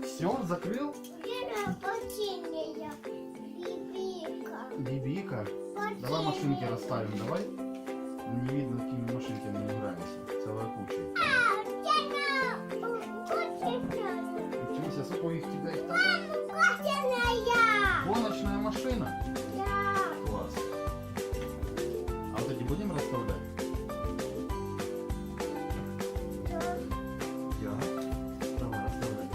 Все, закрыл? Бибика. Давай машинки расставим, давай. Не видно, какими машинками мы играемся. Целая куча. Ничего себе, сколько их тебя их там? Гоночная машина? Да. Класс. А вот эти будем расставлять? Я. Давай, расставляй.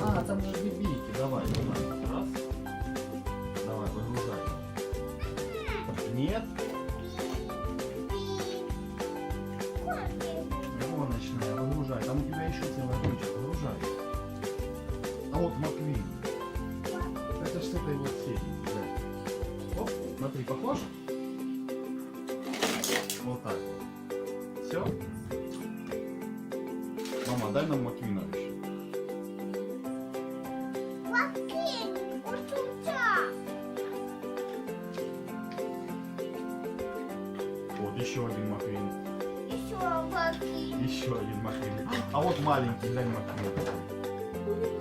А, там же бибики. Давай, давай. Раз. Давай, выгружай. Нет. Гоночная, выгружай. Там у тебя еще целая куча. Выгружай. А вот Маквин. Это ж с этой вот серии. Да. Оп, смотри, похож? Вот так вот. Все? Мама, дай нам Маквина еще. Вот еще один Маквин. Еще один Маквин. А вот маленький, дай Маквин.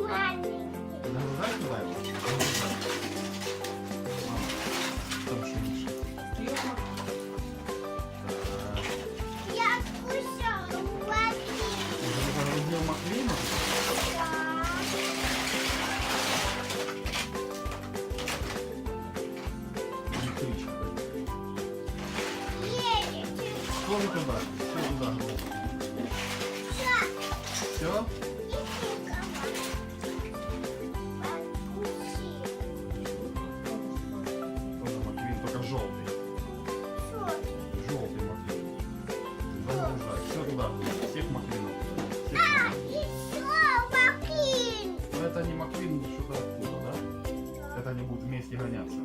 Маленький. Загружай туда его? Загружай. Мама, там шумишь. Я скушала Маквин. Уже загрузил Маквина? Да. Электричка. Едете. Тоже туда? Все туда грузим. Все? Тоже Маквин, только желтый. Желтый Маквин. Загружай. Все туда. Всех Маквинов. Всех Маквинов. Но это не Маквин, что-то оттуда, да? Это они будут вместе гоняться.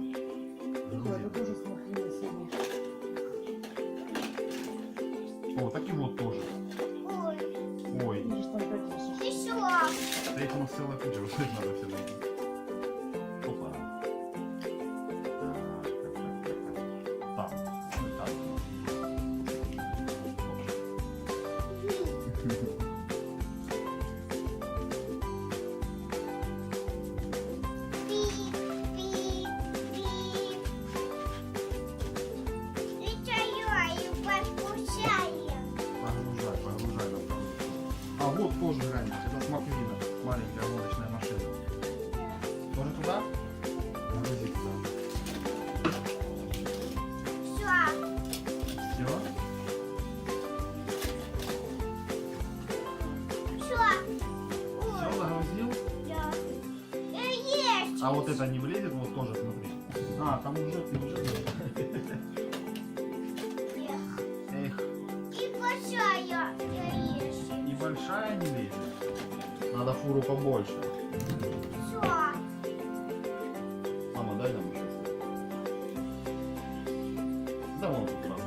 Это тоже смотрели сегодня. О, такие вот тоже. Ой. Видишь, там практически. Да их у нас целая куча, вот это надо все найти. Опа. Так. Погружай на вторую. А вот тоже граница. Это с Маквина. Маленькая гоночная машина. Тоже туда? Загрузи туда. Все? Все, загрузил? А вот это не влезет, вот тоже смотри. А, там уже ты уже. Эх. И большая не лезет. Надо фуру побольше. Мама, дай нам еще. Да вон тут сразу.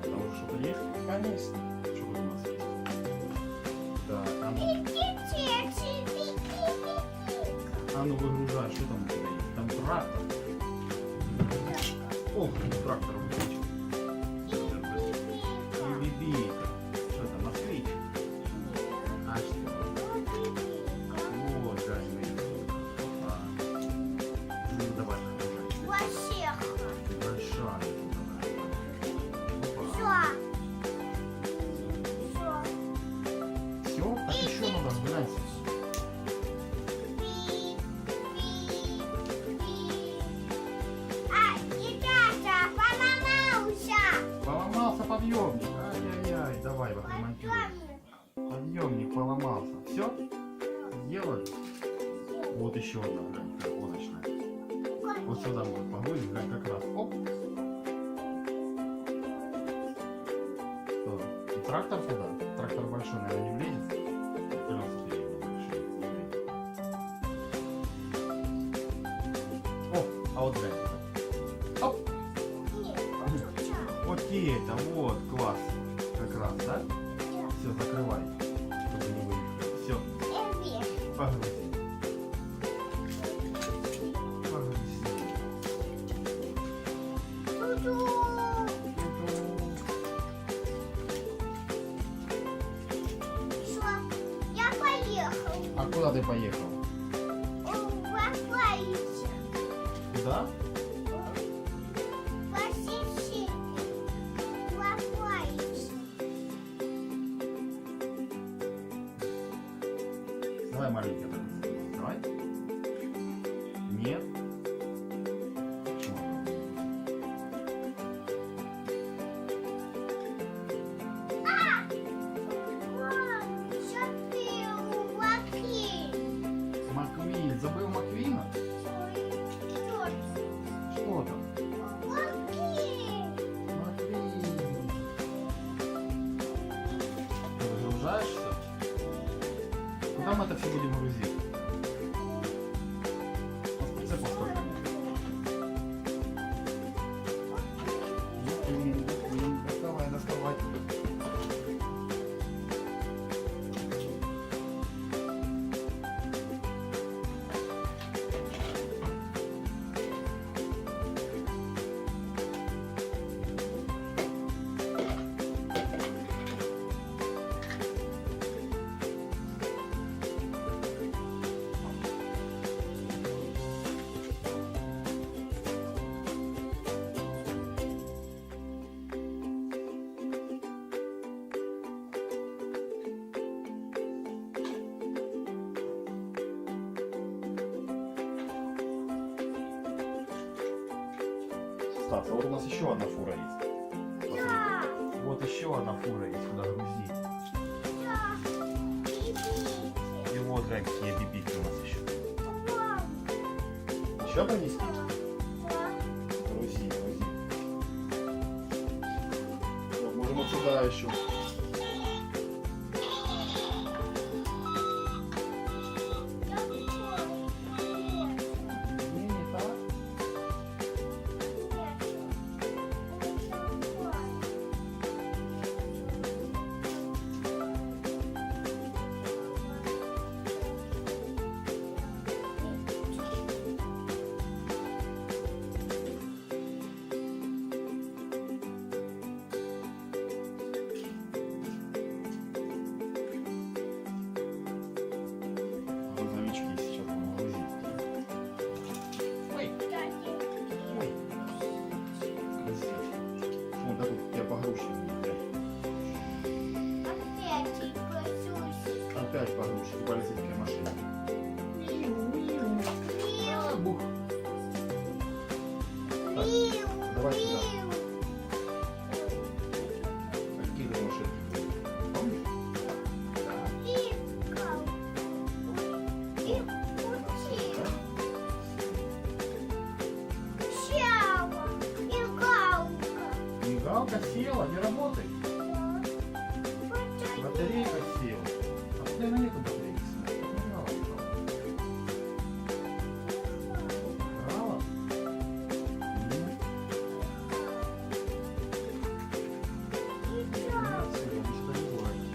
Там уже что-то есть? Конечно. Что тут у нас есть? Так, а ну выгружай, что там у тебя есть? Там трактор. Ох, трактор выключил. И бибика. Что это, москвич? А что? Вот, да, опа. Ну, давай, выгружай. Большая. Опа. Все? Так еще надо сгнать. Поломался подъемник. Ай-яй-яй, давай его ремонтируем. Подъемник поломался. Все? Сделали? Вот еще одна гранька гоночная. Вот сюда мы погрузим, глянь, как раз. Оп. Что? И трактор туда? Трактор большой, наверное, не влезет. Колеса передние большие, не влезет. О, а вот глянь. Оп. Вот и это, вот, класс. Как раз, да? Все, закрывай, чтобы не выехали. Все, погрузи. Погрузи. Что? Я поехал. А куда ты поехал? Лапаете. Куда? Посещите. Лапаете. Давай маленький. Давай. Нет. Маквин. Забыл Маквина? Что там? Маквин. Ты разгружаешься? Куда мы это все будем грузить? Прицепов сколько нет? Маквин, доставай, доставай. Стас, а вот у нас еще одна фура есть. Да. Вот еще одна фура есть, куда грузить. Да. И вот какие бибики у нас еще. Мам. Еще принести? Да. Грузи, грузи. Вот, можем вот сюда еще. Не, не так. Грузовички сейчас будем грузить. Ой, ой. Грузи. Вот так вот у тебя погрузчики. Опять погрузчики, полицейская машина. А, бух. Так, давай сюда. Какие ты машинки? Помнишь? Мигалка села, не работает. Батарейка села. А тут, наверное, нету батарейки. Брала? Нет. Нет, села, ничего не влазит.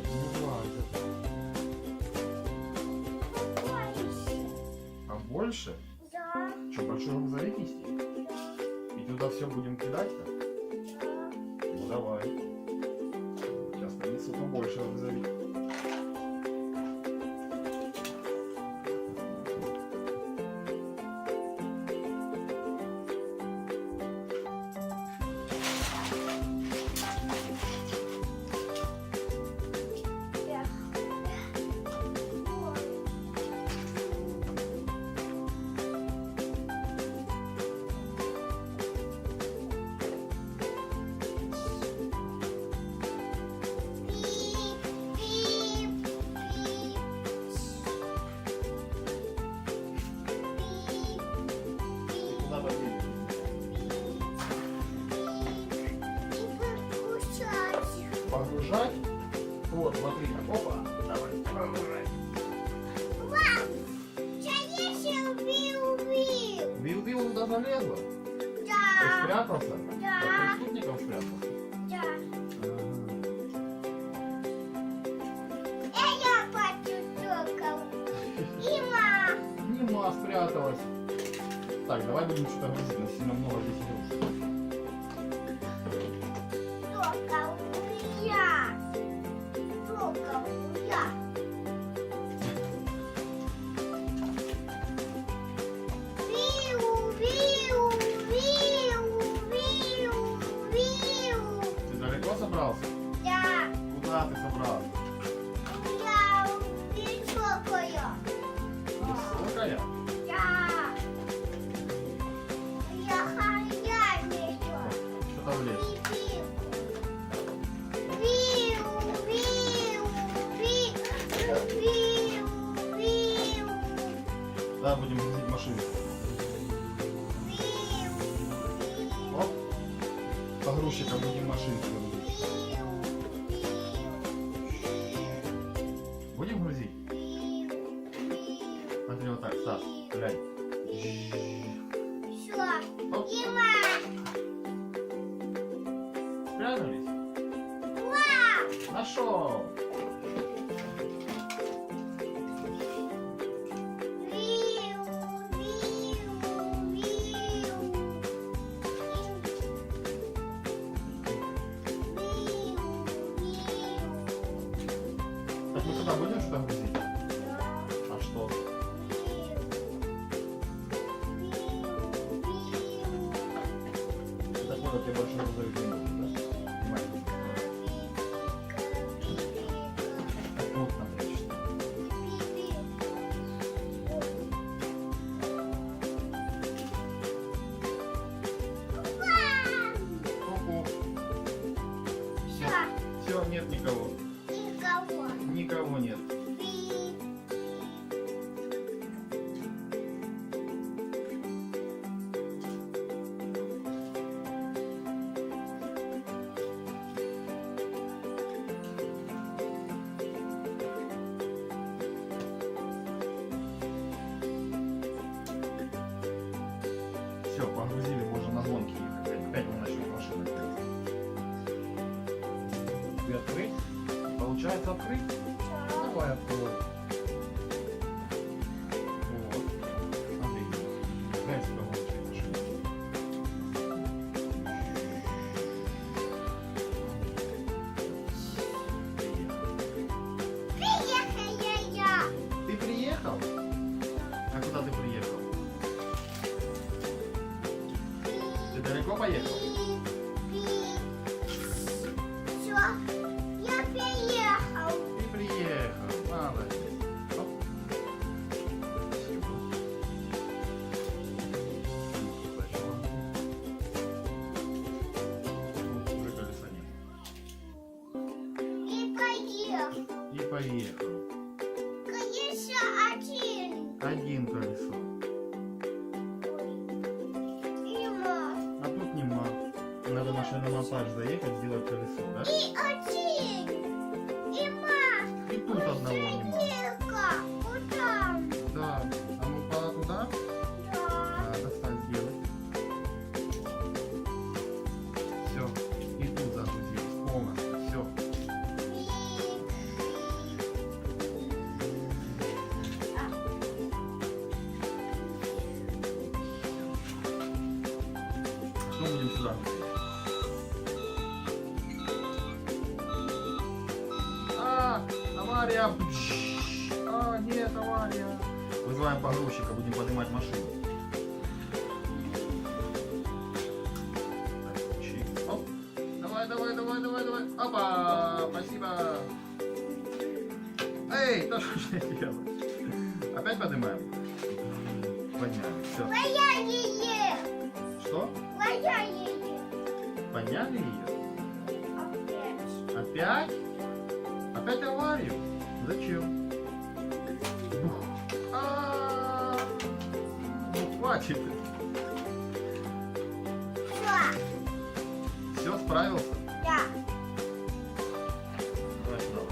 Не влазит. А больше? Что, большой грузовик нести? И туда все будем кидать-то? Ну давай. Сейчас принесу побольше грузовик. Погружать. Вот, смотри, опа, давай, погружай. Бил-бил туда залезла? Ты спрятался? Как преступником спрятался? Ага. Нима спряталась. Так, давай будем что-то грузить. У нас сильно много здесь игрушек. Только у меня. Только у меня. Виу, виу, виу, виу, виу. Ты далеко собрался? Да. Куда ты собрался? Я высокая. Высокая? Да. Я хозяйка. Что-то влезть. Виу, виу, виу, виу, виу, Да, будем грузить машинку. виу, Оп. Погрузчиком будем машинку грузить. Будем грузить? Смотри, вот так, Стас, глянь. Все, Оп, Дима, спрятались? вау, Нашел! виу, виу, виу, Так мы сюда будем что-то грузить? виу, А что? Это такой вот я большой грузовик не могу, да? Маленький. Так вот там значит. Ку-ку. Все, Все, нет никого. никого. Никого нет. Все, погрузили, можно на гонки ехать. Опять мы начнем машину делать. Тебе открыть? Получается открыть? Давай открой. Вот. Смотри. Дай сюда гоночные машины. Приехала я. Ты приехал? А куда ты приехал? Ты далеко поехал? Все, я приехал. Ты приехал. Молодец. Оп. Спасибо. Спасибо. Тут уже колеса нет. И поехал. И поехал. Конечно, один. Один колесо. Дима. А тут нема. Надо на шиномонтаж заехать, сделать колесо, да? И один. Дима. И тут одного нема. Тихо. Куда? Да. А ну пора туда? Да. Да, достать сделать. Все. И тут загрузились полностью. Все. Что будем сюда грузить? Авария! А, нет, авария! Вызываем погрузчика, будем поднимать машину. Так, чик. Оп. Давай, давай, давай, давай, давай. Опа! Спасибо! Эй, да что ж я делаю? Опять поднимаем? Подняли. Все. Моя ее. Что? Моя ее. Подняли ее? Опять. Опять? Опять аварию? Зачем? Бух. Ну хватит. Все. Все, справился? Да. Давай сюда.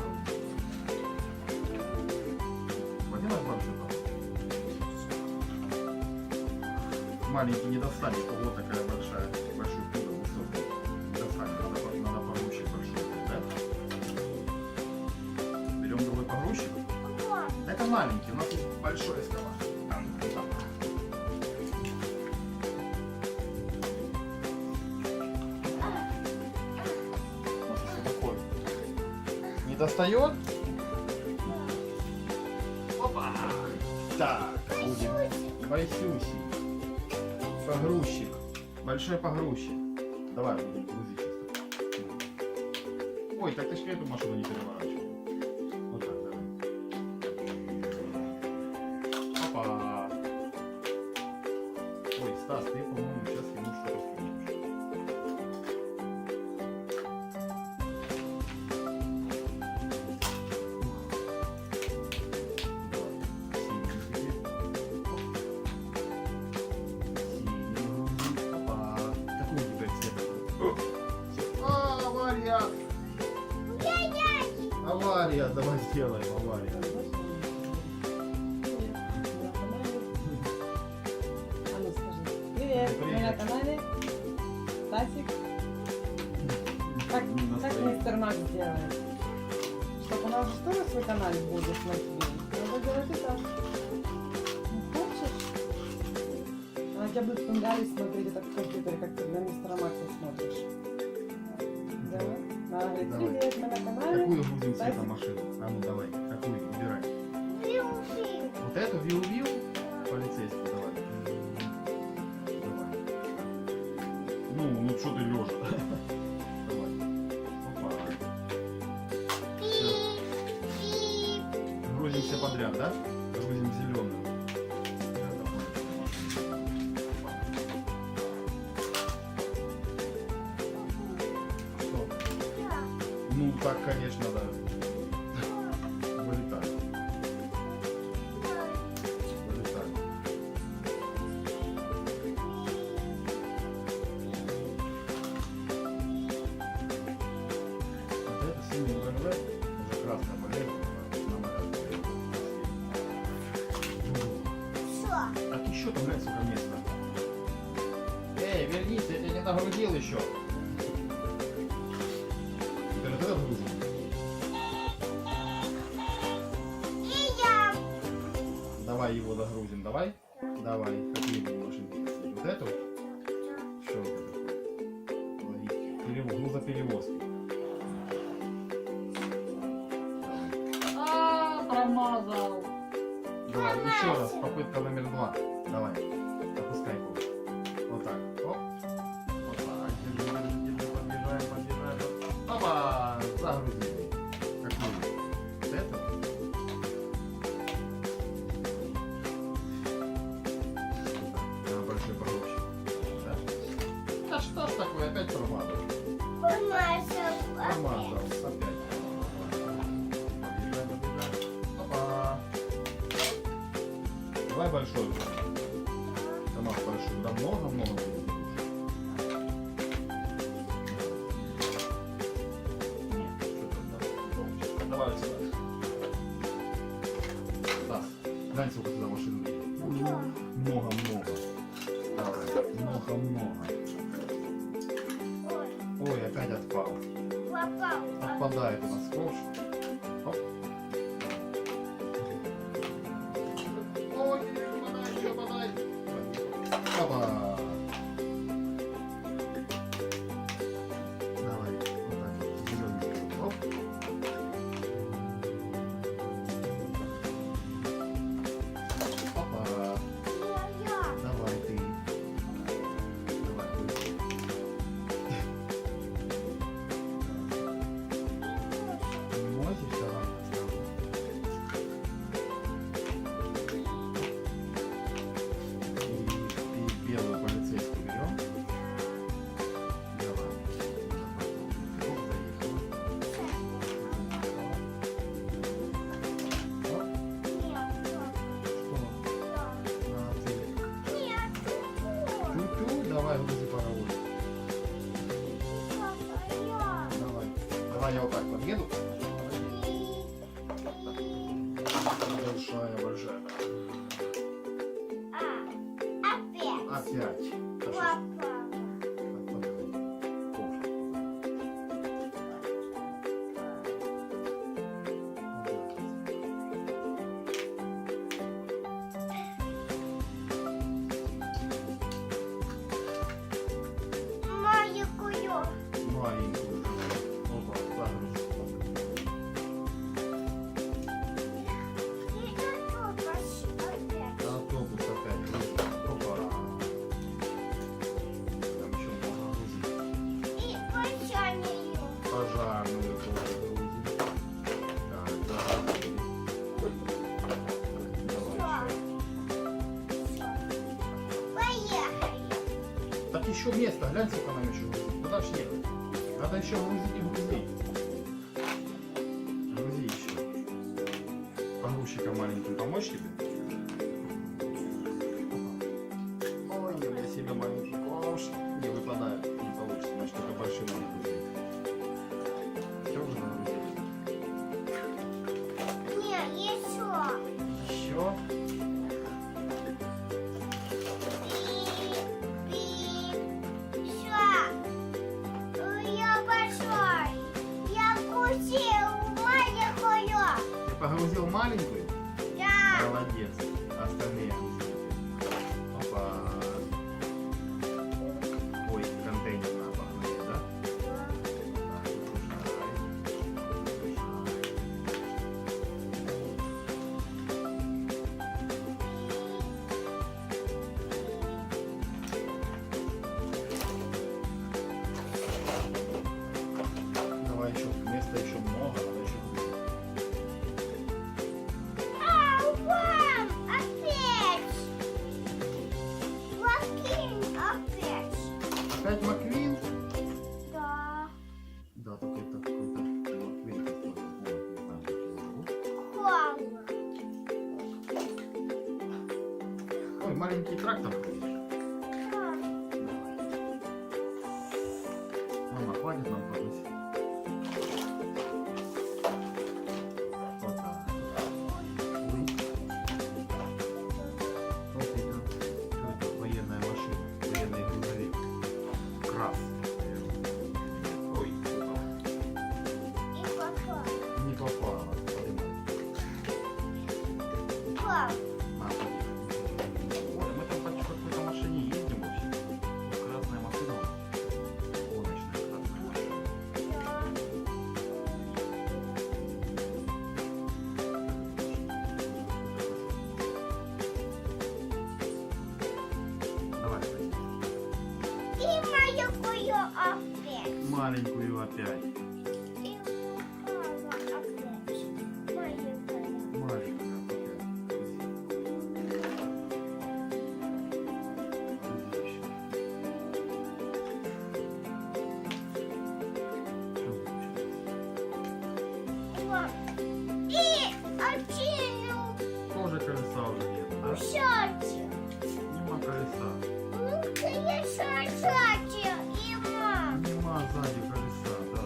Поднимай больше. Маленький не достанет, вот такая большая, большую пуду высокую. Достанет, надо погрузчик большой, да? Берем другой погрузчик. Вот. Это маленький, у нас есть большой эскалатор. достает? Опа! Так, будем. Байсюси. Погрузчик. Большой погрузчик. Давай будем грузить сейчас. Ой, так ты ж эту машину не переворачивай. Вот так, давай. Опа! Ой, Стас, ты, по-моему, сейчас ему что-то включишь. Авария, давай сделаем аварию. А ну скажи. Привет, мы на канале. Стасик. Как мистер Макс делает? Чтобы у нас же тоже свой канал будет смотреть. Надо делать и так. Не хочешь? Она тебя будет понравиться смотреть это в компьютере, как ты на мистера Макса смотришь. Давай. Она говорит, привет, мы на канале. Какую грузим цвета машину? А ну давай, какую выбирай. Виу-виу. Вот эту виу-виу? Полицейскую давай. Давай. Ну что ты лежа? Давай. Опа. Пип-пип. Грузим все подряд, да? Грузим зеленую. Ну так, конечно, да. Вылетай. Вылетай. Вот это синий БМВ, уже красная болезнь. Всё. Так еще там, блядь, сука, место. Эй, вернись, я тебя не нагрузил еще. Теперь вот этот грузим. И я. Давай его догрузим, давай. Давай, какие будем машинки? Вот эту? Что это такое? Грузоперевозки. Промазал. Давай, еще раз, попытка номер 2. Давай, опускай его. Вот так, оп. Вот так, держи, подбежаем. Опа, загрузили. Какую? Вот эту? Большой погрузчик. Да? Да что ж такое, опять промазал. Помазал. Промазал, опять. Побежаем. Опа. Давай большой. Сама большой. Да много-много будет. Нет, что-то да. Давай сюда. Стас, глянь, сколько туда машин едет. Много-много. Давай, много-много. Ой, Ой, опять отпал. попал. Отпадает у нас ковш. Оп. Ой, подай. Опа. Давай, вот так вот, зелененький. Оп. Опа. Я. Давай ты. Давай ты. Мозишься вам? И белую полицейскую берем. Давай. Оп, заехала. Оп, Нет. что? А, ты. Нет. Тю-тю, давай, грузи паровоз. Давай. Давай я вот так подъеду. Большая. Опять. Опять. Папа. Маленькую. Маленькую. Опа, загрузку. еще место. Глянь, сколько нам еще грузить. Куда ж ехать? Надо еще грузить и грузить. Грузи еще. Погрузчикам маленьким помочь тебе? Ой, я себе маленький ковш. Не выпадает. Не получится. Значит, только большим надо грузить. Все уже нагрузили? Не, еще. Еще? Погрузил маленькую? Да. Молодец. Остальные грузили. Опа. Ой, контейнер надо погрузить, да? Так, выгружай. Давай еще, места еще много, надо еще. Опять Маквин? Да. Да, только это какой-то Маквин, который, не знаю, как его зовут. Мама. Ой, маленький трактор. Мама, хватит нам подносить. Вот так. Ой. Вот это военная машина, военный грузовик. Крас. Ой, И папа. не попало. Папа. Ой, мы там по какой-то машине ездим вообще. Красная машина. Гоночная красная машина. Давай, И мою кую опять. маленькую опять. И мама опять. Мою кую. Маленькую опять. И отчину. Тоже колеса уже нет, да? Шати. Нема колеса. Ну-ка, я шати. И мама. Нема сзади колеса, да.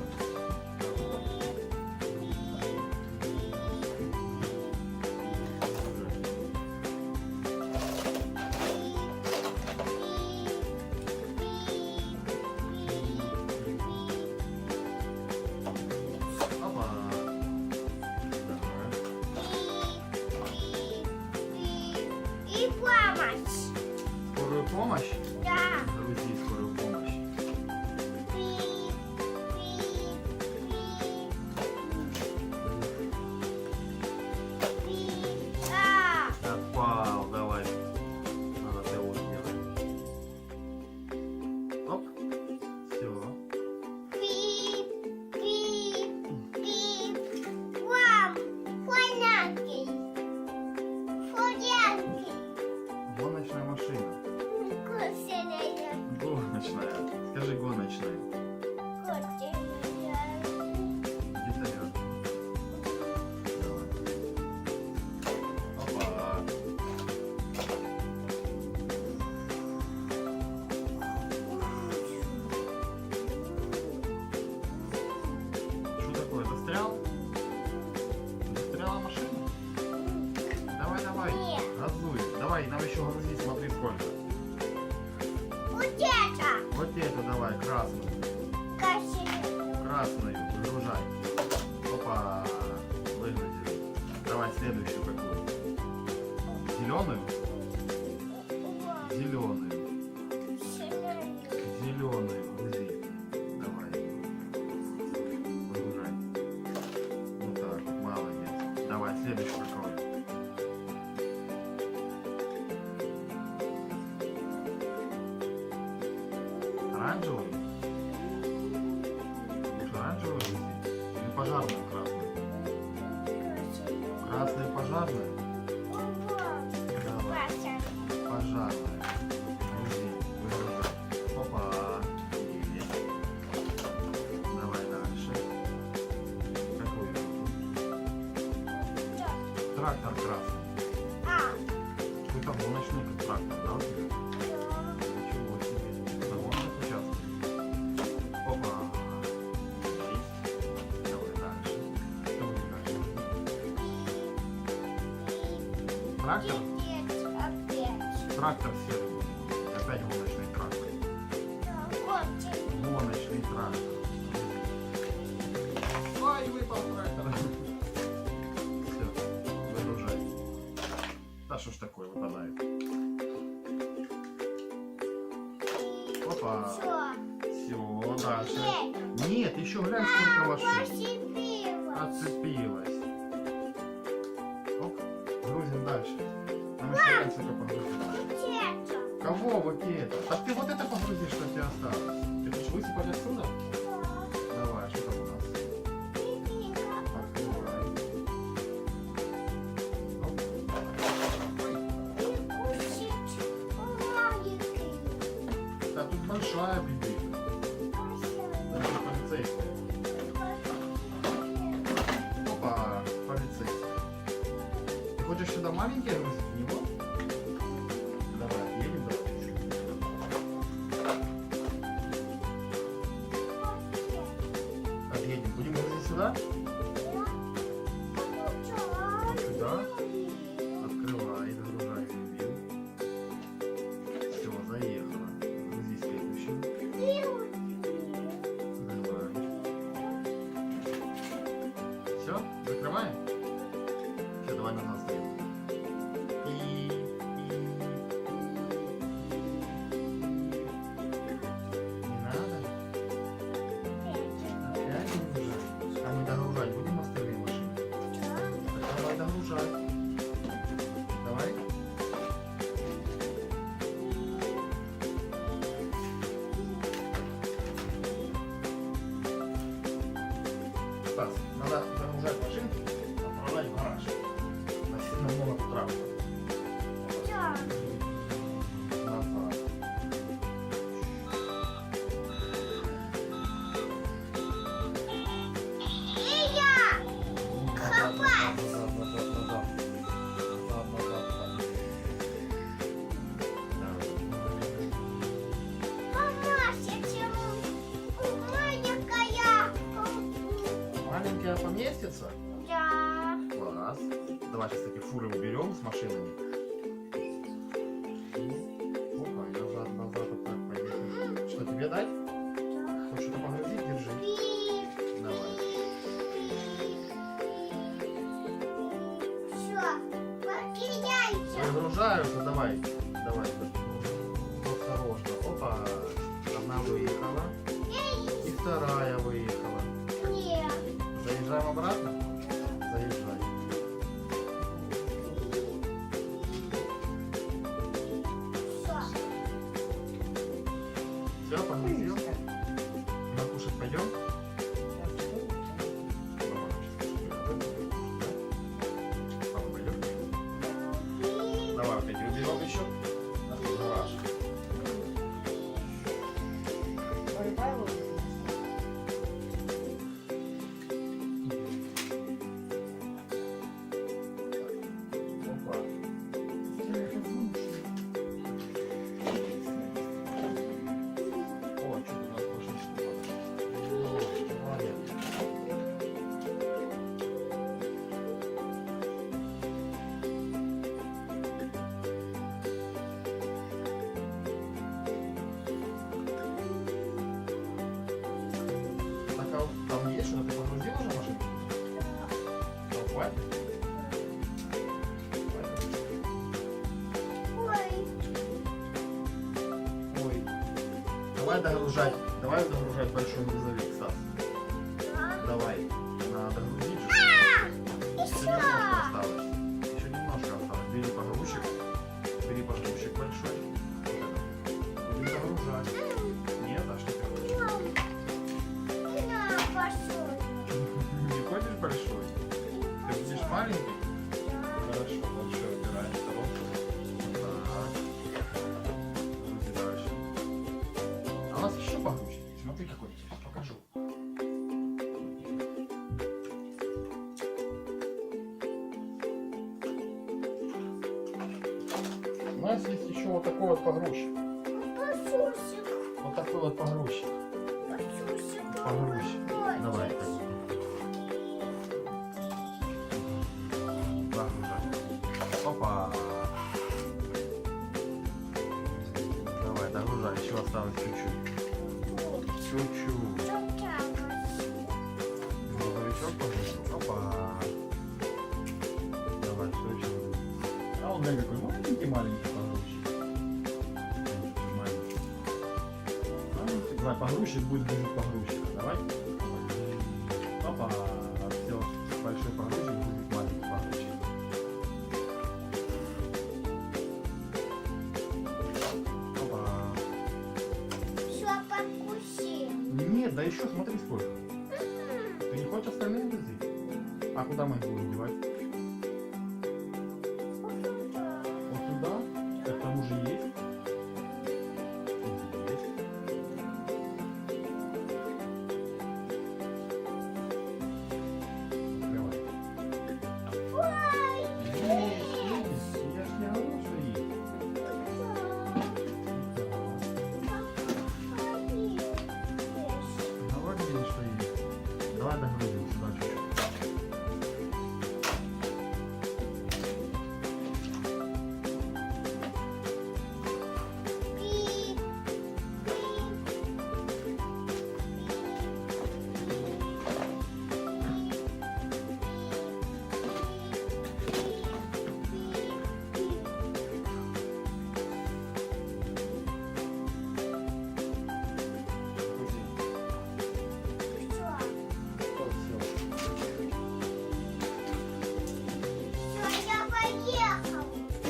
Опа. Давай. И помощь. Скорую помощь? Да. Грузи скорую помощь. Отпал, давай. Надо ТО сделать. Оп. Все. Гоночная машина. Гоночная. Скажи гоночная. Где-то рядом. Давай. Опа. Что такое? Застрял? Застряла машина? Давай, давай. Нет. Газуй. Давай, нам еще грузить, смотри сколько. Вот это давай, красную. Красную выгружай. Опа. Выгрузили. Давай следующую какую. Зеленую? Зеленую. Зеленую грузи. Давай. Выгружай. Вот так. Молодец. Давай следующую какую. Оранжевую? Будешь оранжевую грузить? Или пожарную красную? Красная пожарная? Давай. Пожарная. Грузи. Выгружай. Опа. трактор красный. Какой-то гоночный как трактор, да? Ничего себе. На гонках участвует. Опа. Есть. Давай дальше. Что будет дальше? Трактор? Трактор серый. Опять гоночный трактор. Гоночный трактор. Ай, выпал трактор. Все, выгружай. Да что ж такое выпадает? Опа. Все, дальше. Нет, еще глянь, сколько машин. Отцепилась. Оп, грузим дальше. А мы еще сколько погрузим. Кого вот это? Так ты вот это погрузи, что тебе осталось. Ты хочешь высыпать отсюда? Давай, что там у нас? Открывай. Оп. Да тут большая библейка. Даже полицейская. Опа, полицейская. Ты хочешь сюда маленькие грузить в него? Давай, едем, давай. Отъедем. Будем грузить сюда? Сюда. Открывай, загружай винил. Все, заехала. Грузи следующий. Давай. Все, закрываем? Все, давай на нас сделаем. Не надо? Опять не нужно? А мы догружать будем остальные машины? Так давай догружать. Давай. Стас, надо загружать машинки, отправлять в гараж. На сильно много тут работы. Назад. Маленькая поместится? Класс. Давай сейчас такие фуры уберем с машинами. Опа, и назад, вот так поехали. Что, тебе дать? Хочешь что-то погрузить? Держи. Давай. Загружаются, давай. Давай. Осторожно. Опа. Одна выехала. И вторая выехала. Заезжаем обратно? Заезжай. Все, погрузил? На кушать пойдем? Папа пойдем? Давай опять уберем еще. На гараж. Опа. О, что у нас машинки? Молодец. Так, а там есть что-то? Ты погрузила уже машинку? Ну, хватит? Ой. Давай догружать большой грузовик, Стас. Давай. Надо грузить же. Еще немножко осталось. Еще немножко осталось. Бери погрузчик. Бери погрузчик большой. Вот это. Будем загружать. Нет, а что ты хочешь? Не хочешь большой? Ты будешь маленький? Хорошо, большой убираем коробку. Так. Грузи дальше. А у нас еще погрузчик. Смотри, какой сейчас покажу. нас есть еще вот такой вот погрузчик. Погрузчик. Вот такой вот погрузчик. Погрузчик. Давай. Загружай. Опа. Давай, догружай. Еще осталось чуть-чуть. Чуть-чуть. Грузовичок погрузил. Опа. Давай, что еще? А он глянь какой маленький погрузчик. Маленький. Давай, погрузчик будет без погрузчика. Давай. Опа. Все. Большой погрузчик будет маленький погрузчик. Опа. Все, покуси. Нет, да еще смотри сколько. Ты не хочешь остальные грузить? А куда мы их будем девать? Вот туда? Это там уже есть? Есть. Открывай. Есть. Я ж не говорю, что есть. Давай, видишь, что есть. Давай догрузим сюда чуть-чуть.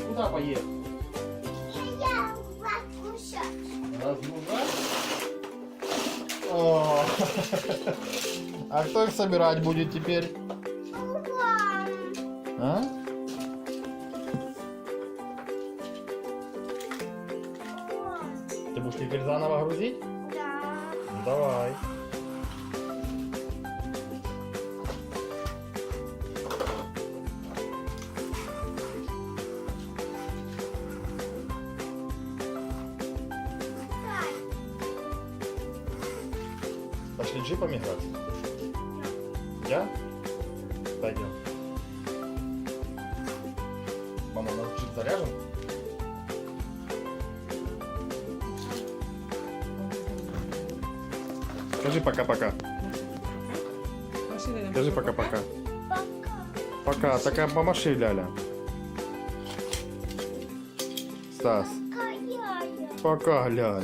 Куда поехал? Я разгружать. Разгружать? О, а кто их собирать будет теперь? А? Ты будешь теперь заново грузить? Да. Ну, давай. Пошли джипом играть? Я? Пойдем. Мама, у нас джип заряжен? Скажи пока-пока. Скажи пока-пока. Пока. Пока, такая помаши, Ляля. Стас. Пока, Яля. Пока, Ляля.